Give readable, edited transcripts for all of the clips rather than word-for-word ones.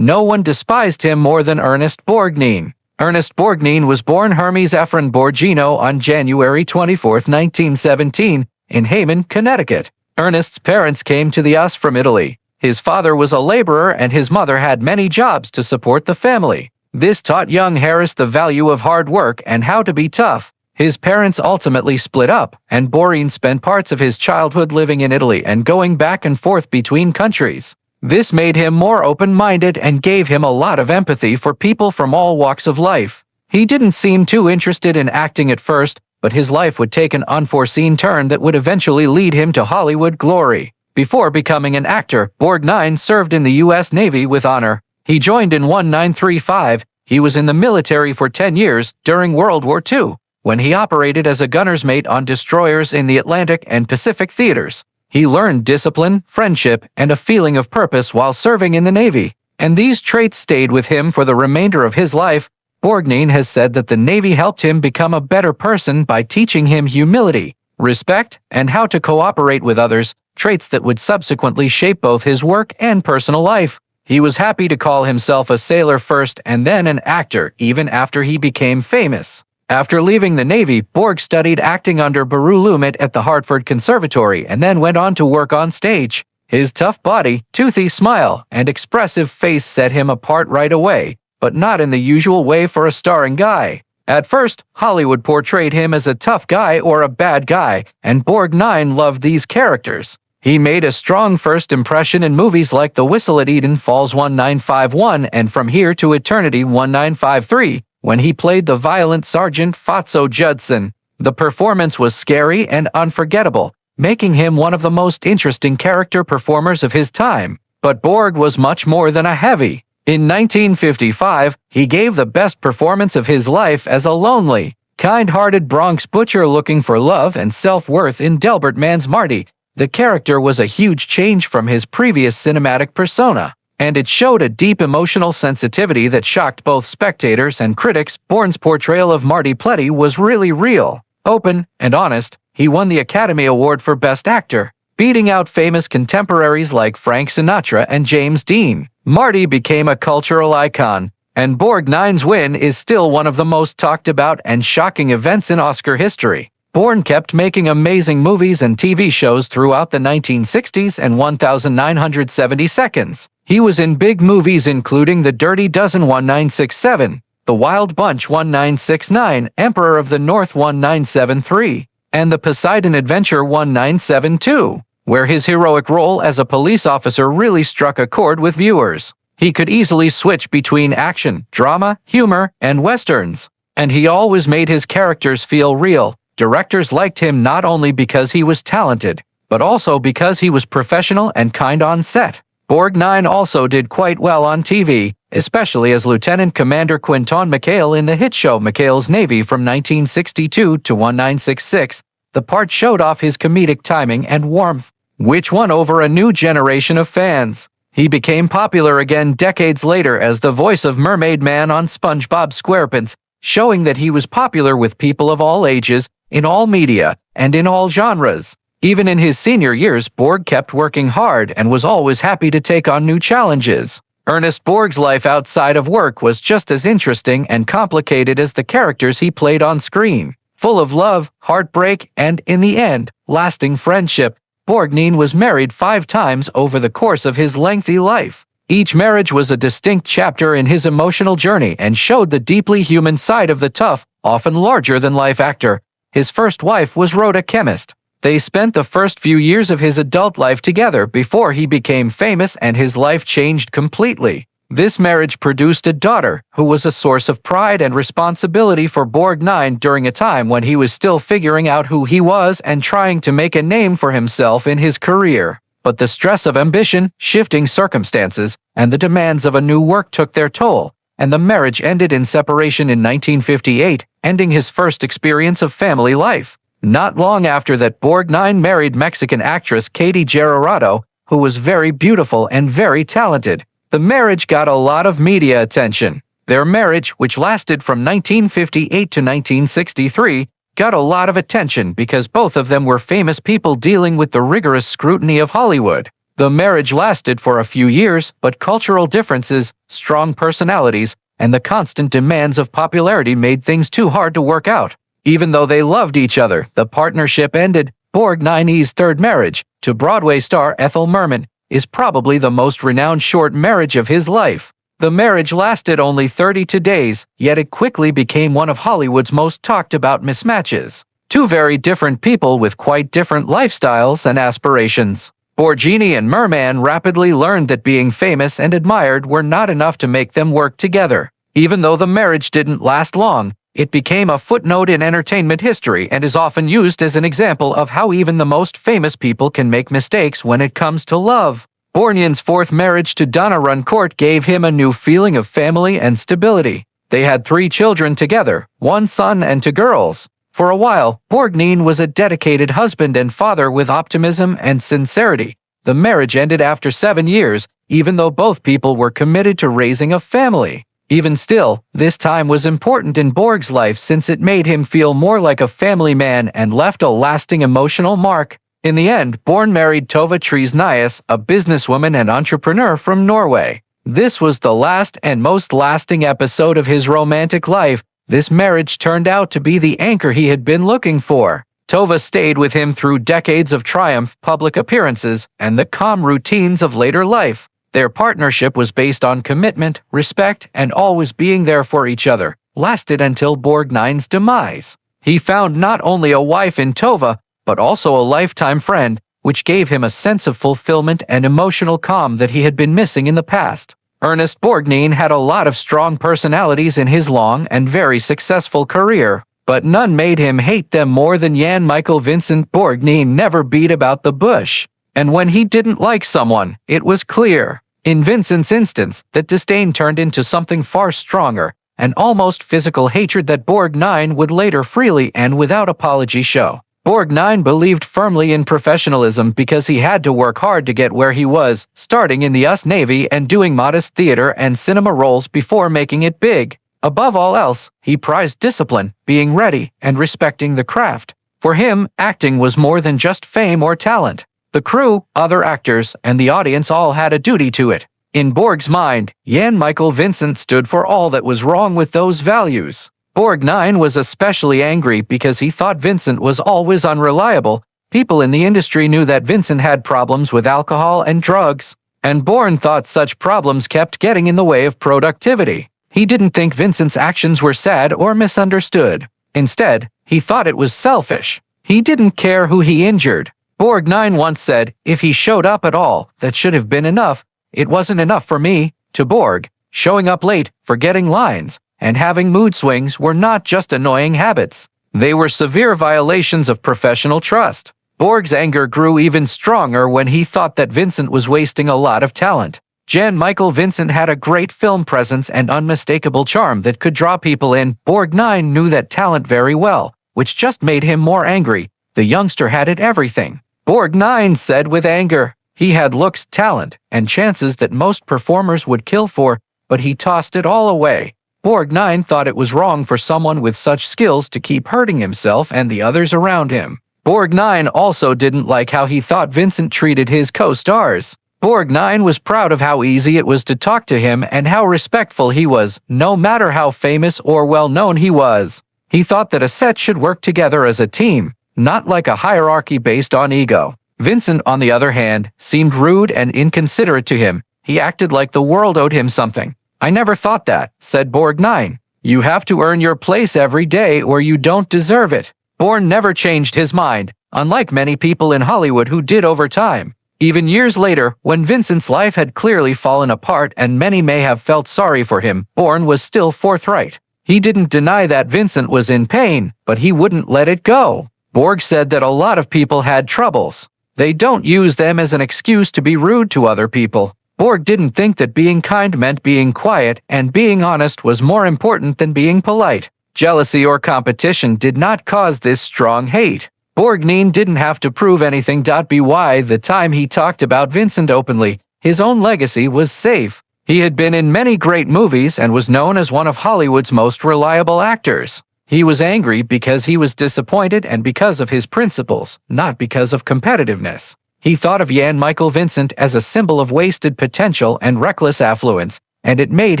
No one despised him more than Ernest Borgnine. Ernest Borgnine was born Hermes Ephraim Borgino on January 24, 1917, in Hayman, Connecticut. Ernest's parents came to the US from Italy. His father was a laborer and his mother had many jobs to support the family. This taught young Harris the value of hard work and how to be tough. His parents ultimately split up, and Borgnine spent parts of his childhood living in Italy and going back and forth between countries. This made him more open-minded and gave him a lot of empathy for people from all walks of life. He didn't seem too interested in acting at first, but his life would take an unforeseen turn that would eventually lead him to Hollywood glory. Before becoming an actor, Borgnine served in the U.S. Navy with honor. He joined in 1935. He was in the military for 10 years during World War II, when he operated as a gunner's mate on destroyers in the Atlantic and Pacific theaters. He learned discipline, friendship, and a feeling of purpose while serving in the Navy, and these traits stayed with him for the remainder of his life. Borgnine has said that the Navy helped him become a better person by teaching him humility, respect, and how to cooperate with others, traits that would subsequently shape both his work and personal life. He was happy to call himself a sailor first and then an actor, even after he became famous. After leaving the Navy, Borg studied acting under Baru Lumet at the Hartford Conservatory and then went on to work on stage. His tough body, toothy smile, and expressive face set him apart right away, but not in the usual way for a starring guy. At first, Hollywood portrayed him as a tough guy or a bad guy, and Borgnine loved these characters. He made a strong first impression in movies like The Whistle at Eden Falls 1951 and From Here to Eternity 1953, when he played the violent Sergeant Fatso Judson. The performance was scary and unforgettable, making him one of the most interesting character performers of his time. But Borg was much more than a heavy. In 1955, he gave the best performance of his life as a lonely, kind-hearted Bronx butcher looking for love and self-worth in Delbert Mann's Marty. The character was a huge change from his previous cinematic persona, and it showed a deep emotional sensitivity that shocked both spectators and critics. Bourne's portrayal of Marty Pletty was really real, open, and honest. He won the Academy Award for Best Actor, beating out famous contemporaries like Frank Sinatra and James Dean. Marty became a cultural icon, and Borgnine's win is still one of the most talked about and shocking events in Oscar history. Bourne kept making amazing movies and TV shows throughout the 1960s and 1970 Seconds. He was in big movies including The Dirty Dozen 1967, The Wild Bunch 1969, Emperor of the North 1973, and The Poseidon Adventure 1972, where his heroic role as a police officer really struck a chord with viewers. He could easily switch between action, drama, humor, and westerns, and he always made his characters feel real. Directors liked him not only because he was talented, but also because he was professional and kind on set. Borgnine also did quite well on TV, especially as Lieutenant Commander Quinton McHale in the hit show McHale's Navy from 1962 to 1966. The part showed off his comedic timing and warmth, which won over a new generation of fans. He became popular again decades later as the voice of Mermaid Man on SpongeBob SquarePants, showing that he was popular with people of all ages, in all media, and in all genres. Even in his senior years, Borg kept working hard and was always happy to take on new challenges. Ernest Borg's life outside of work was just as interesting and complicated as the characters he played on screen. Full of love, heartbreak, and, in the end, lasting friendship, Borgnine was married 5 times over the course of his lengthy life. Each marriage was a distinct chapter in his emotional journey and showed the deeply human side of the tough, often larger-than-life actor. His first wife was Rhoda Chemist. They spent the first few years of his adult life together before he became famous and his life changed completely. This marriage produced a daughter, who was a source of pride and responsibility for Borgnine during a time when he was still figuring out who he was and trying to make a name for himself in his career. But the stress of ambition, shifting circumstances, and the demands of a new work took their toll, and the marriage ended in separation in 1958, ending his first experience of family life. Not long after that, Borgnine married Mexican actress Katie Gerardo, who was very beautiful and very talented. The marriage got a lot of media attention. Their marriage, which lasted from 1958 to 1963, got a lot of attention because both of them were famous people dealing with the rigorous scrutiny of Hollywood. The marriage lasted for a few years, but cultural differences, strong personalities, and the constant demands of popularity made things too hard to work out. Even though they loved each other, the partnership ended. Borgnine's third marriage, to Broadway star Ethel Merman, is probably the most renowned short marriage of his life. The marriage lasted only 32 days, yet it quickly became one of Hollywood's most talked about mismatches. Two very different people with quite different lifestyles and aspirations. Borgnine and Merman rapidly learned that being famous and admired were not enough to make them work together. Even though the marriage didn't last long, it became a footnote in entertainment history and is often used as an example of how even the most famous people can make mistakes when it comes to love. Borgnine's fourth marriage to Donna Runcourt gave him a new feeling of family and stability. They had 3 children together, 1 son and 2 girls. For a while, Borgnine was a dedicated husband and father with optimism and sincerity. The marriage ended after 7 years, even though both people were committed to raising a family. Even still, this time was important in Borg's life since it made him feel more like a family man and left a lasting emotional mark. In the end, Born married Tove Tresnias, a businesswoman and entrepreneur from Norway. This was the last and most lasting episode of his romantic life. This marriage turned out to be the anchor he had been looking for. Tove stayed with him through decades of triumph, public appearances, and the calm routines of later life. Their partnership was based on commitment, respect, and always being there for each other, lasted until Borgnine's demise. He found not only a wife in Tove, but also a lifetime friend, which gave him a sense of fulfillment and emotional calm that he had been missing in the past. Ernest Borgnine had a lot of strong personalities in his long and very successful career, but none made him hate them more than Jan-Michael Vincent. Borgnine never beat about the bush. And when he didn't like someone, it was clear. In Vincent's instance, that disdain turned into something far stronger, an almost physical hatred that Borgnine would later freely and without apology show. Borgnine believed firmly in professionalism because he had to work hard to get where he was, starting in the US Navy and doing modest theater and cinema roles before making it big. Above all else, he prized discipline, being ready, and respecting the craft. For him, acting was more than just fame or talent. The crew, other actors, and the audience all had a duty to it. In Borg's mind, Jan-Michael Vincent stood for all that was wrong with those values. Borgnine was especially angry because he thought Vincent was always unreliable. People in the industry knew that Vincent had problems with alcohol and drugs, and Born thought such problems kept getting in the way of productivity. He didn't think Vincent's actions were sad or misunderstood. Instead, he thought it was selfish. He didn't care who he injured. Borgnine once said, "If he showed up at all, that should have been enough. It wasn't enough for me." To Borg, showing up late, forgetting lines, and having mood swings were not just annoying habits. They were severe violations of professional trust. Borg's anger grew even stronger when he thought that Vincent was wasting a lot of talent. Jan-Michael Vincent had a great film presence and unmistakable charm that could draw people in. Borgnine knew that talent very well, which just made him more angry. The youngster had it everything. Borgnine said with anger. He had looks, talent, and chances that most performers would kill for, but he tossed it all away. Borgnine thought it was wrong for someone with such skills to keep hurting himself and the others around him. Borgnine also didn't like how he thought Vincent treated his co-stars. Borgnine was proud of how easy it was to talk to him and how respectful he was, no matter how famous or well-known he was. He thought that a set should work together as a team, not like a hierarchy based on ego. Vincent, on the other hand, seemed rude and inconsiderate to him. He acted like the world owed him something. "I never thought that," said Borgnine. "You have to earn your place every day or you don't deserve it." Born never changed his mind, unlike many people in Hollywood who did over time. Even years later, when Vincent's life had clearly fallen apart and many may have felt sorry for him, Born was still forthright. He didn't deny that Vincent was in pain, but he wouldn't let it go. Borg said that a lot of people had troubles. They don't use them as an excuse to be rude to other people. Borg didn't think that being kind meant being quiet, and being honest was more important than being polite. Jealousy or competition did not cause this strong hate. Borgnine didn't have to prove anything. By the time he talked about Vincent openly, his own legacy was safe. He had been in many great movies and was known as one of Hollywood's most reliable actors. He was angry because he was disappointed and because of his principles, not because of competitiveness. He thought of Jan-Michael Vincent as a symbol of wasted potential and reckless affluence, and it made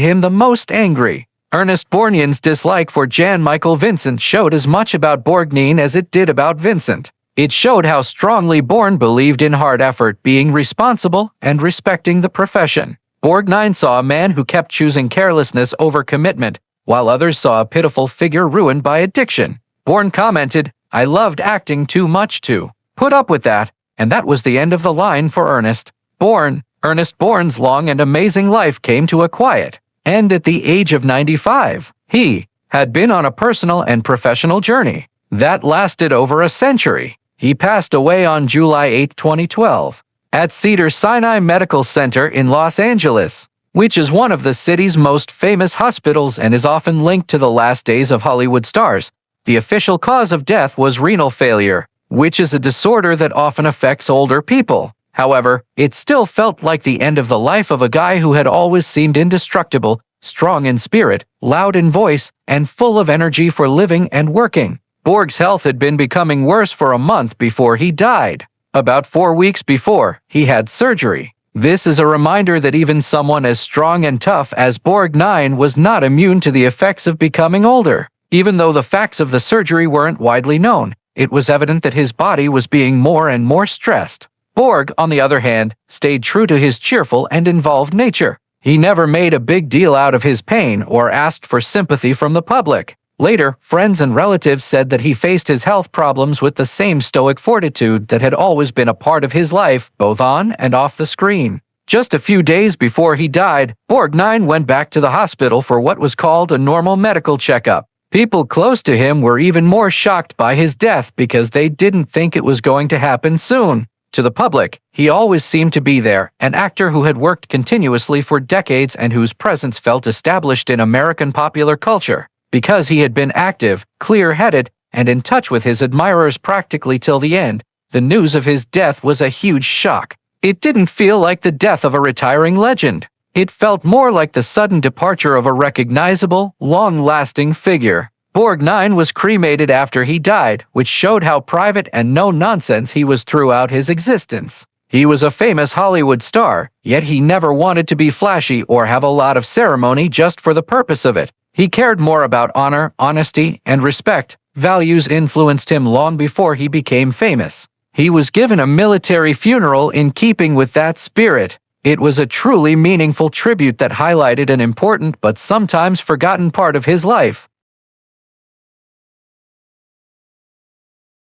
him the most angry. Ernest Borgnine's dislike for Jan-Michael Vincent showed as much about Borgnine as it did about Vincent. It showed how strongly Born believed in hard effort, being responsible, and respecting the profession. Borgnine saw a man who kept choosing carelessness over commitment, while others saw a pitiful figure ruined by addiction. Born commented, "I loved acting too much to put up with that," and that was the end of the line for Ernest. Ernest Borgn's long and amazing life came to a quiet end at the age of 95. He had been on a personal and professional journey that lasted over a century. He passed away on July 8, 2012, at Cedars-Sinai Medical Center in Los Angeles, which is one of the city's most famous hospitals and is often linked to the last days of Hollywood stars. The official cause of death was renal failure, which is a disorder that often affects older people. However, it still felt like the end of the life of a guy who had always seemed indestructible, strong in spirit, loud in voice, and full of energy for living and working. Borg's health had been becoming worse for a month before he died. About 4 weeks before, he had surgery. This is a reminder that even someone as strong and tough as Borgnine was not immune to the effects of becoming older. Even though the facts of the surgery weren't widely known, it was evident that his body was being more and more stressed. Borg, on the other hand, stayed true to his cheerful and involved nature. He never made a big deal out of his pain or asked for sympathy from the public. Later, friends and relatives said that he faced his health problems with the same stoic fortitude that had always been a part of his life, both on and off the screen. Just a few days before he died, Borgnine went back to the hospital for what was called a normal medical checkup. People close to him were even more shocked by his death because they didn't think it was going to happen soon. To the public, he always seemed to be there, an actor who had worked continuously for decades and whose presence felt established in American popular culture. Because he had been active, clear-headed, and in touch with his admirers practically till the end, the news of his death was a huge shock. It didn't feel like the death of a retiring legend. It felt more like the sudden departure of a recognizable, long-lasting figure. Borgnine was cremated after he died, which showed how private and no-nonsense he was throughout his existence. He was a famous Hollywood star, yet he never wanted to be flashy or have a lot of ceremony just for the purpose of it. He cared more about honor, honesty, and respect. Values influenced him long before he became famous. He was given a military funeral in keeping with that spirit. It was a truly meaningful tribute that highlighted an important but sometimes forgotten part of his life.